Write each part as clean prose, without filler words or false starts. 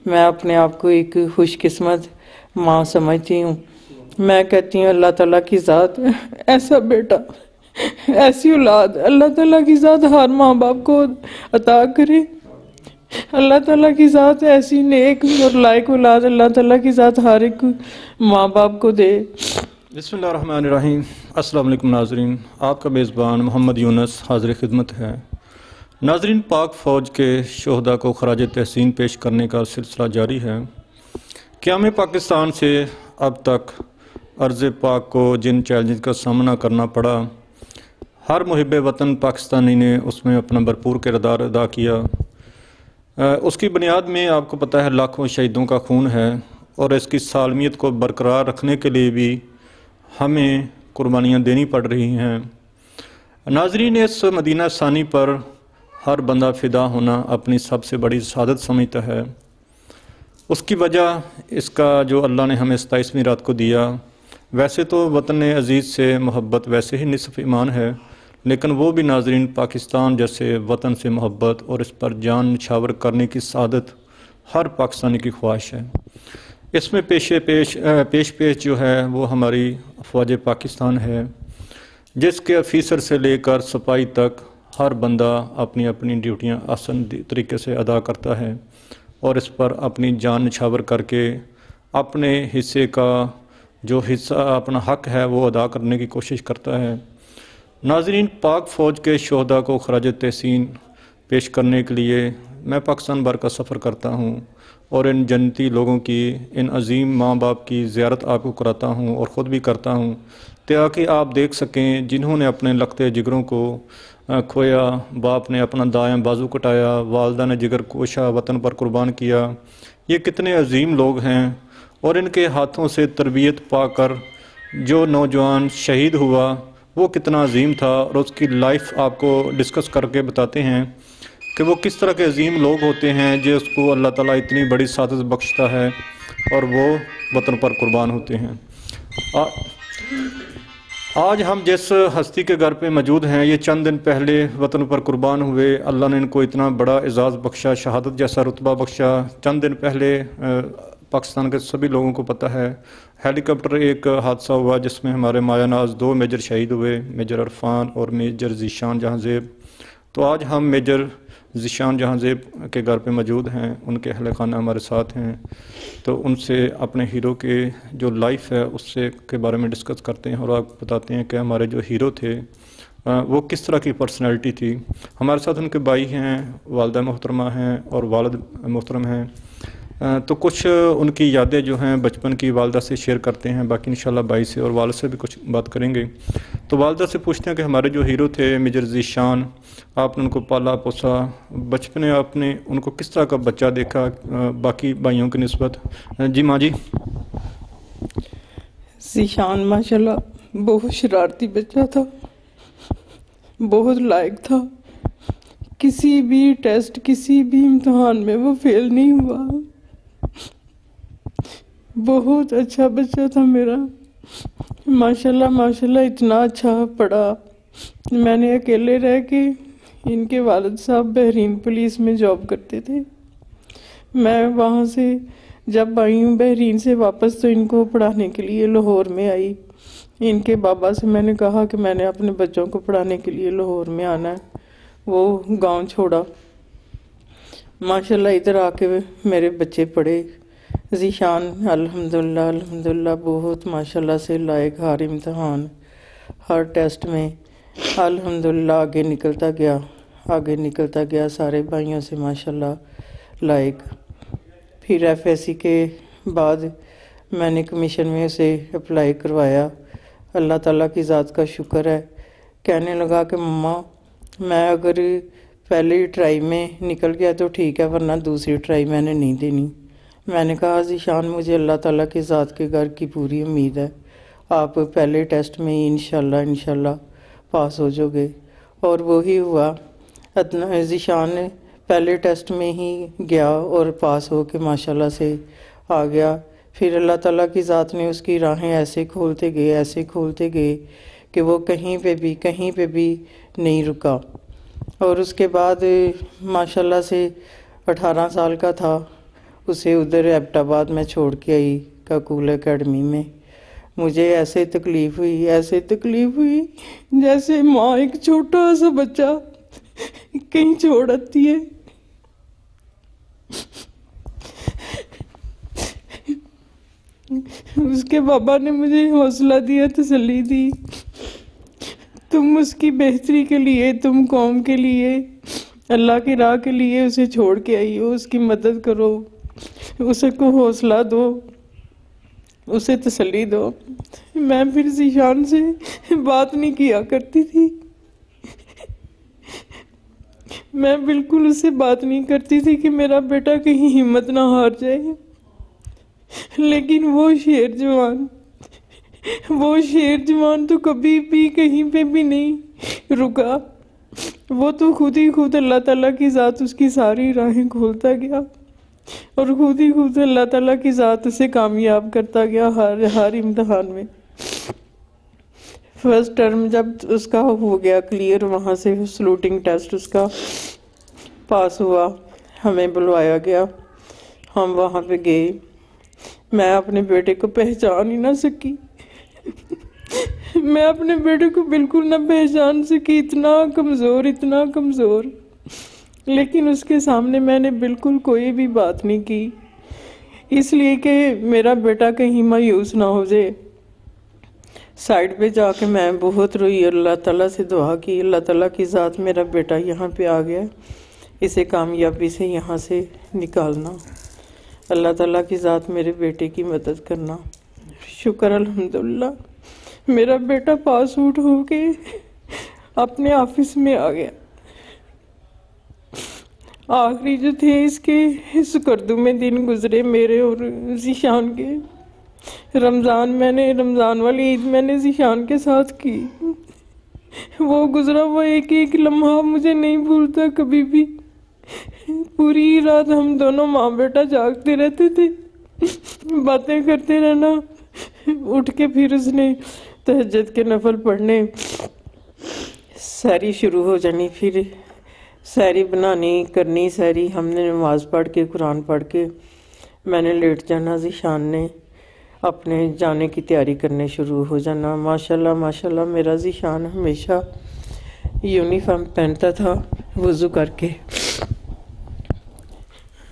میں اپنے آپ کو ایک خوش قسمت ماں سمجھتی ہوں۔ میں کہتی ہوں اللہ تعالیٰ کی ذات ایسا بیٹا، ایسی اولاد اللہ تعالیٰ کی ذات ہر ماں باپ کو عطا کرے۔ اللہ تعالیٰ کی ذات ایسی نیک اور لائق اولاد اللہ تعالیٰ کی ذات ہر ایک ماں باپ کو دے۔ بسم اللہ الرحمن الرحیم۔ السلام علیکم ناظرین، آپ کا میزبان محمد یونس حاضر خدمت ہے۔ ناظرین، پاک فوج کے شہداء کو خراج تحسین پیش کرنے کا سلسلہ جاری ہے۔ قیام پاکستان سے اب تک ارض پاک کو جن چیلنجز کا سامنا کرنا پڑا، ہر محب وطن پاکستانی نے اس میں اپنا بھرپور کردار ادا کیا۔ اس کی بنیاد میں آپ کو پتہ ہے لاکھوں شہیدوں کا خون ہے، اور اس کی سالمیت کو برقرار رکھنے کے لیے بھی ہمیں قربانیاں دینی پڑ رہی ہیں۔ ناظرین، اس مدینہ ثانی پر ہر بندہ فدا ہونا اپنی سب سے بڑی سعادت سمجھتا ہے۔ اس کی وجہ اس کا جو اللہ نے ہمیں 27ویں رات کو دیا، ویسے تو وطن عزیز سے محبت ویسے ہی نصف ایمان ہے، لیکن وہ بھی ناظرین پاکستان جیسے وطن سے محبت اور اس پر جان نچھاور کرنے کی سعادت ہر پاکستانی کی خواہش ہے۔ اس میں پیش جو ہے وہ ہماری افواج پاکستان ہے، جس کے آفیسر سے لے کر سپاہی تک ہر بندہ اپنی اپنی ڈیوٹیاں آسان طریقے سے ادا کرتا ہے، اور اس پر اپنی جان نچھاور کر کے اپنے حصے کا جو حصہ اپنا حق ہے وہ ادا کرنے کی کوشش کرتا ہے۔ ناظرین، پاک فوج کے شہداء کو خراج تحسین پیش کرنے کے لیے میں پاکستان بھر کا سفر کرتا ہوں، اور ان جنتی لوگوں کی، ان عظیم ماں باپ کی زیارت آپ کو کراتا ہوں اور خود بھی کرتا ہوں، تاکہ آپ دیکھ سکیں جنہوں نے اپنے لگتے جگروں کو کھویا، باپ نے اپنا دایاں بازو کٹایا، والدہ نے جگر کوشا وطن پر قربان کیا، یہ کتنے عظیم لوگ ہیں، اور ان کے ہاتھوں سے تربیت پا کر جو نوجوان شہید ہوا وہ کتنا عظیم تھا، اور اس کی لائف آپ کو ڈسکس کر کے بتاتے ہیں کہ وہ کس طرح کے عظیم لوگ ہوتے ہیں جس کو اللہ تعالیٰ اتنی بڑی سعادت بخشتا ہے اور وہ وطن پر قربان ہوتے ہیں۔ آج ہم جس ہستی کے گھر پہ موجود ہیں، یہ چند دن پہلے وطن پر قربان ہوئے۔ اللہ نے ان کو اتنا بڑا اعزاز بخشا، شہادت جیسا رتبہ بخشا۔ چند دن پہلے پاکستان کے سبھی لوگوں کو پتہ ہے ہیلی کاپٹر ایک حادثہ ہوا جس میں ہمارے مایہ ناز 2 میجر شہید ہوئے، میجر عرفان اور میجر ذیشان جہاں زیب۔ تو آج ہم میجر ذیشان جہاں زیب کے گھر پہ موجود ہیں، ان کے اہل خانہ ہمارے ساتھ ہیں، تو ان سے اپنے ہیرو کے جو لائف ہے اس سے کے بارے میں ڈسکس کرتے ہیں، اور آپ بتاتے ہیں کہ ہمارے جو ہیرو تھے وہ کس طرح کی پرسنالٹی تھی۔ ہمارے ساتھ ان کے بھائی ہیں، والدہ محترمہ ہیں اور والد محترم ہیں، تو کچھ ان کی یادیں جو ہیں بچپن کی والدہ سے شیئر کرتے ہیں، باقی انشاءاللہ بھائی سے اور والد سے بھی کچھ بات کریں گے۔ تو والدہ سے پوچھتے ہیں کہ ہمارے جو ہیرو تھے میجر ذیشان، آپ نے ان کو پالا پوسا، بچپن آپ نے ان کو کس طرح کا بچہ دیکھا باقی بھائیوں کی نسبت؟ جی ماں جی۔ ذیشان ماشاءاللہ بہت شرارتی بچہ تھا، بہت لائق تھا، کسی بھی ٹیسٹ کسی بھی امتحان میں وہ فیل نہیں ہوا، بہت اچھا بچہ تھا میرا، ماشاءاللہ ماشاءاللہ اتنا اچھا پڑھا۔ میں نے اکیلے رہ کے، ان کے والد صاحب بحرین پولیس میں جاب کرتے تھے، میں وہاں سے جب آئی ہوں بحرین سے واپس تو ان کو پڑھانے کے لیے لاہور میں آئی۔ ان کے بابا سے میں نے کہا کہ میں نے اپنے بچوں کو پڑھانے کے لیے لاہور میں آنا ہے، وہ گاؤں چھوڑا۔ ماشاءاللہ ادھر آ کے میرے بچے پڑھے۔ ذیشان الحمدللہ بہت ماشاءاللہ سے لائق، ہر امتحان ہر ٹیسٹ میں الحمدللہ آگے نکلتا گیا سارے بھائیوں سے ماشاءاللہ لائق۔ پھر FSC کے بعد میں نے کمیشن میں اسے اپلائی کروایا، اللہ تعالیٰ کی ذات کا شکر ہے۔ کہنے لگا کہ مما میں اگر پہلی ٹرائی میں نکل گیا تو ٹھیک ہے، ورنہ دوسری ٹرائی میں نے نہیں دینی۔ میں نے کہا ذیشان مجھے اللہ تعالیٰ کی ذات کے گھر کی پوری امید ہے، آپ پہلے ٹیسٹ میں ہی انشاءاللہ پاس ہو جاؤ گے، اور وہی ہوا۔ ذیشان پہلے ٹیسٹ میں ہی گیا اور پاس ہو کے ماشاءاللہ سے آ گیا۔ پھر اللہ تعالیٰ کی ذات نے اس کی راہیں ایسے کھولتے گئے کہ وہ کہیں پہ بھی نہیں رکا، اور اس کے بعد ماشاءاللہ سے 18 سال کا تھا اسے ادھر ایبٹ میں چھوڑ کے آئی کاکول اکیڈمی میں. مجھے ایسے تکلیف ہوئی جیسے ماں ایک چھوٹا سا بچہ کہیں چھوڑ آتی ہے. اس کے بابا نے مجھے حوصلہ دیا، تسلی دی، تم اس کی بہتری کے لیے، تم قوم کے لیے، اللہ کی راہ کے لیے اسے چھوڑ کے آئی ہو، اس کی مدد کرو، اسے کو حوصلہ دو، اسے تسلی دو. میں پھر ذیشان سے بات نہیں کیا کرتی تھی، میں بالکل اس سے بات نہیں کرتی تھی کہ میرا بیٹا کہیں ہمت نہ ہار جائے. لیکن وہ شیر جوان تو کبھی بھی کہیں پہ بھی نہیں رکا. وہ تو خود ہی خود اللہ تعالیٰ کی ذات اس کی ساری راہیں کھولتا گیا، اور خود ہی خود اللہ تعالیٰ کی ذات اسے کامیاب کرتا گیا ہر امتحان میں. فرسٹ ٹرم جب اس کا ہو گیا کلیئر، وہاں سے سلوٹنگ ٹیسٹ اس کا پاس ہوا، ہمیں بلوایا گیا، ہم وہاں پہ گئے. میں اپنے بیٹے کو پہچان ہی نہ سکی، میں اپنے بیٹے کو بالکل نہ پہچان سکی، اتنا کمزور. لیکن اس کے سامنے میں نے بالکل کوئی بھی بات نہیں کی، اس لیے کہ میرا بیٹا کہیں مایوس نہ ہو جائے. سائڈ پہ جا کے میں بہت روئی، اللہ تعالیٰ سے دعا کی، اللہ تعالیٰ کی ذات میرا بیٹا یہاں پہ آ گیا، اسے کامیابی سے یہاں سے نکالنا، اللہ تعالیٰ کی ذات میرے بیٹے کی مدد کرنا. شکر الحمدللہ میرا بیٹا پاس آؤٹ ہو کے اپنے آفس میں آ گیا. آخری جو تھے اس کے سکردو میں دن گزرے میرے اور ذیشان کے. رمضان والی عید میں نے ذیشان کے ساتھ کی. وہ گزرا وہ ایک لمحہ مجھے نہیں بھولتا کبھی بھی. پوری رات ہم دونوں ماں بیٹا جاگتے رہتے تھے، باتیں کرتے رہنا. اٹھ کے پھر اس نے تہجد کے نفل پڑھنے، سحری شروع ہو جانی، پھر سحری بنانی کرنی. سحری ہم نے نماز پڑھ کے قرآن پڑھ کے میں نے لیٹ جانا، ذیشان نے اپنے جانے کی تیاری کرنے شروع ہو جانا. ماشاءاللہ میرا ذیشان ہمیشہ یونیفارم پہنتا تھا وضو کر کے.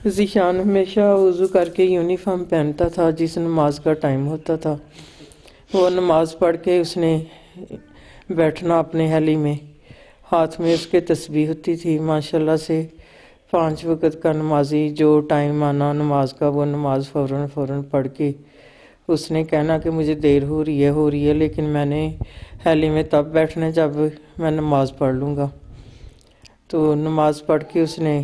ذیشان ہمیشہ وضو کر کے یونیفارم پہنتا تھا. جس نماز کا ٹائم ہوتا تھا وہ نماز پڑھ کے اس نے بیٹھنا اپنے حلی میں، ہاتھ میں اس کے تسبیح ہوتی تھی. ماشاءاللہ سے 5 وقت کا نمازی، جو ٹائم آنا نماز کا وہ نماز فوراً پڑھ کے اس نے کہنا کہ مجھے دیر ہو رہی ہے، لیکن میں نے حلی میں تب بیٹھنا جب میں نماز پڑھ لوں گا. تو نماز پڑھ کے اس نے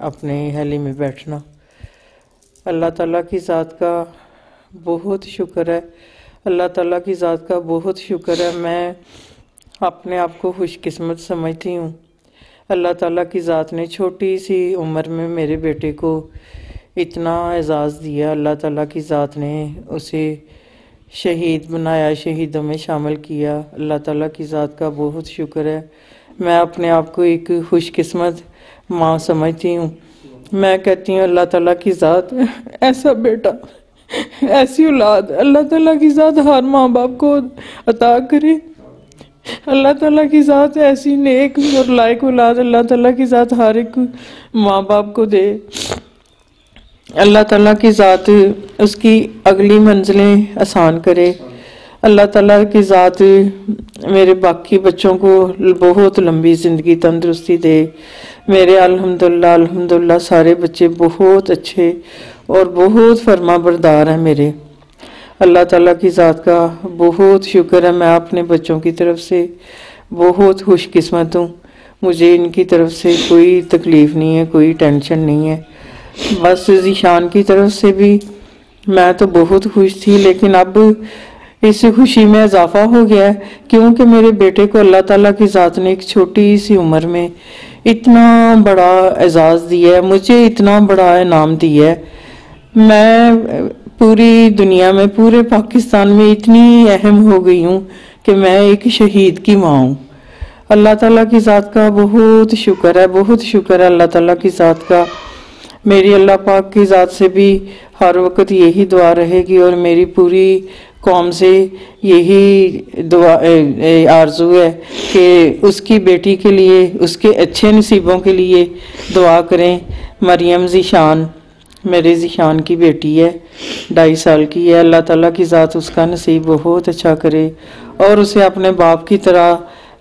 اپنے حلی میں بیٹھنا. اللہ تعالیٰ کی ذات کا بہت شکر ہے، اللہ تعالیٰ کی ذات کا بہت شکر ہے. میں اپنے آپ کو خوش قسمت سمجھتی ہوں. اللہ تعالیٰ کی ذات نے چھوٹی سی عمر میں میرے بیٹے کو اتنا اعزاز دیا. اللہ تعالیٰ کی ذات نے اسے شہید بنایا، شہیدوں میں شامل کیا. اللہ تعالیٰ کی ذات کا بہت شکر ہے. میں اپنے آپ کو ایک خوش قسمت ماں سمجھتی ہوں. میں کہتی ہوں اللہ تعالیٰ کی ذات ایسا بیٹا، ایسی اولاد اللہ تعالیٰ کی ذات ہر ماں باپ کو عطا کرے. اللہ تعالیٰ کی ذات ایسی نیک اور لائق اولاد اللہ تعالیٰ کی ذات ہر ایک ماں باپ کو دے. اللہ تعالیٰ کی ذات اس کی اگلی منزلیں آسان کرے. اللہ تعالیٰ کی ذات میرے باقی بچوں کو بہت لمبی زندگی تندرستی دے. میرے الحمدللہ سارے بچے بہت اچھے اور بہت فرما بردار ہیں میرے. اللہ تعالیٰ کی ذات کا بہت شکر ہے. میں اپنے بچوں کی طرف سے بہت خوش قسمت ہوں. مجھے ان کی طرف سے کوئی تکلیف نہیں ہے، کوئی ٹینشن نہیں ہے. بس ذیشان کی طرف سے بھی میں تو بہت خوش تھی، لیکن اب اس خوشی میں اضافہ ہو گیا ہے کیونکہ میرے بیٹے کو اللہ تعالیٰ کی ذات نے ایک چھوٹی سی عمر میں اتنا بڑا اعزاز دیا ہے، مجھے اتنا بڑا انعام دیا ہے. میں پوری دنیا میں، پورے پاکستان میں اتنی اہم ہو گئی ہوں کہ میں ایک شہید کی ماں ہوں. اللہ تعالیٰ کی ذات کا بہت شکر ہے، بہت شکر ہے اللہ تعالیٰ کی ذات کا. میری اللہ پاک کی ذات سے بھی ہر وقت یہی دعا رہے گی اور میری پوری قوم سے یہی دعا آرزو ہے کہ اس کی بیٹی کے لیے، اس کے اچھے نصیبوں کے لیے دعا کریں۔ مریم ذیشان میرے ذیشان کی بیٹی ہے، 2.5 سال کی ہے۔ اللہ تعالیٰ کی ذات اس کا نصیب بہت اچھا کرے اور اسے اپنے باپ کی طرح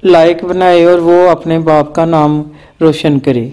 لائق بنائے اور وہ اپنے باپ کا نام روشن کرے۔